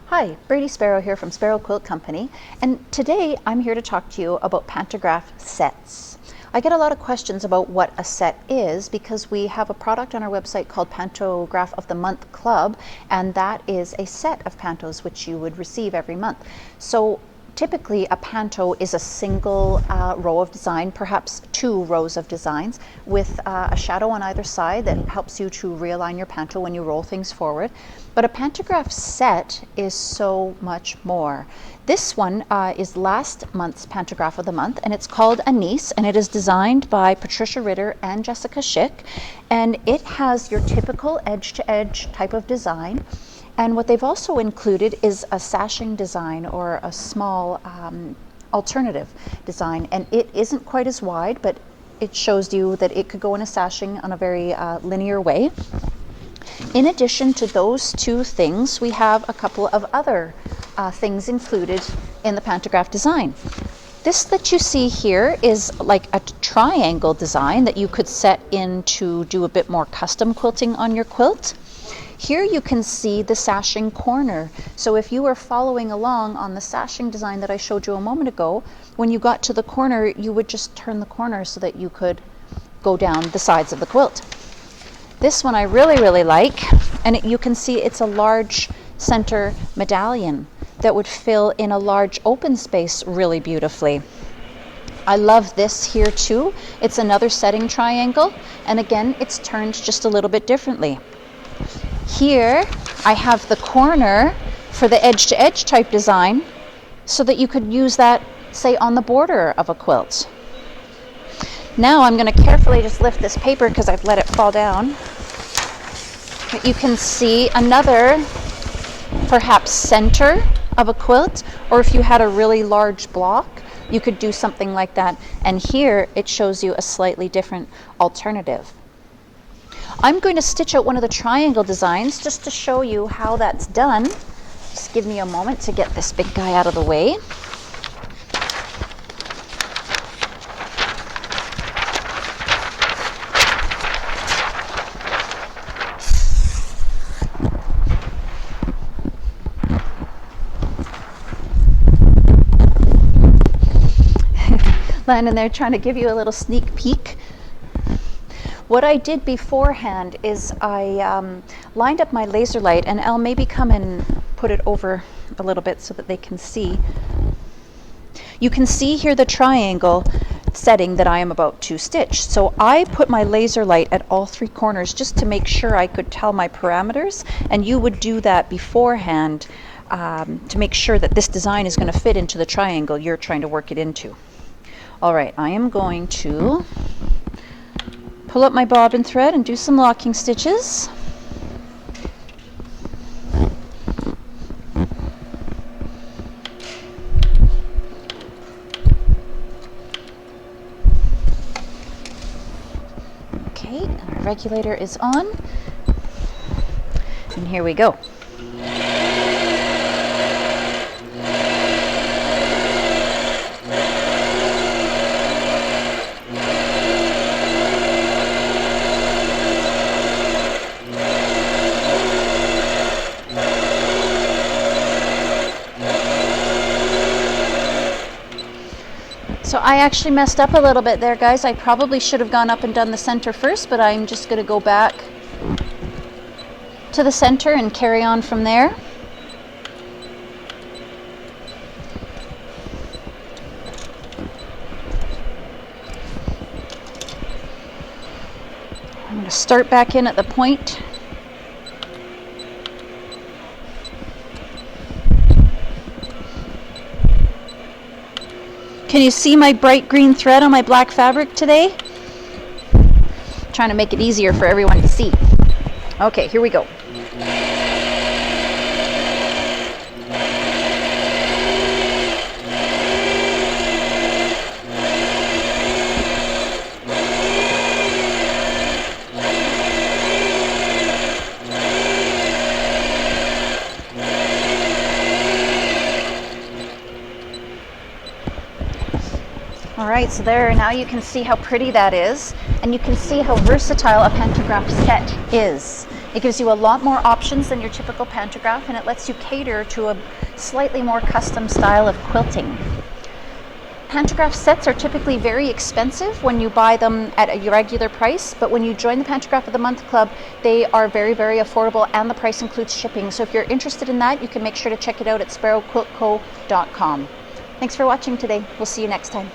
Hi, Brady Sparrow here from Sparrow Quilt Company, and today I'm here to talk to you about pantograph sets. I get a lot of questions about what a set is because we have a product on our website called Pantograph of the Month Club, and that is a set of pantos which you would receive every month. So typically a panto is a single row of design, perhaps 2 rows of designs with a shadow on either side that helps you to realign your panto when you roll things forward. But a pantograph set is so much more. This one is last month's Pantograph of the Month, and it's called Anise, and it is designed by Patricia Ritter and Jessica Schick, and it has your typical edge-to-edge type of design. And what they've also included is a sashing design, or a small alternative design, and it isn't quite as wide, but it shows you that it could go in a sashing on a very linear way. In addition to those 2 things, we have a couple of other things included in the pantograph design. This that you see here is like a triangle design that you could set in to do a bit more custom quilting on your quilt. Here you can see the sashing corner. So if you were following along on the sashing design that I showed you a moment ago, when you got to the corner, you would just turn the corner so that you could go down the sides of the quilt. This one I really like, and you can see it's a large center medallion that would fill in a large open space really beautifully. I love this here too. It's another setting triangle, and again, it's turned just a little bit differently. Here I have the corner for the edge-to-edge type design so that you could use that, say, on the border of a quilt. Now I'm going to carefully just lift this paper because I've let it fall down. But you can see another, perhaps, center of a quilt, or if you had a really large block, you could do something like that. And here it shows you a slightly different alternative. I'm going to stitch out one of the triangle designs just to show you how that's done. Just give me a moment to get this big guy out of the way. Landon there trying to give you a little sneak peek. What I did beforehand is I lined up my laser light, and I'll maybe come and put it over a little bit so that they can see. You can see here the triangle setting that I am about to stitch. So I put my laser light at all 3 corners just to make sure I could tell my parameters, and you would do that beforehand to make sure that this design is going to fit into the triangle you're trying to work it into. All right, I am going to pull up my bobbin thread and do some locking stitches. Okay, and our regulator is on, and here we go. So I actually messed up a little bit there, guys. I probably should have gone up and done the center first, but I'm just going to go back to the center and carry on from there. I'm going to start back in at the point. Can you see my bright green thread on my black fabric today? I'm trying to make it easier for everyone to see. Okay, here we go. All right, so there, now you can see how pretty that is, and you can see how versatile a pantograph set is. It gives you a lot more options options than your typical pantograph, and it lets you cater to a slightly more custom style of quilting. Pantograph sets are typically very expensive when you buy them at a regular price, but when you join the Pantograph of the Month Club, they are very, very affordable, and the price includes shipping. So if you're interested in that, you can make sure to check it out at sparrowquiltco.com. Thanks for watching today. We'll see you next time.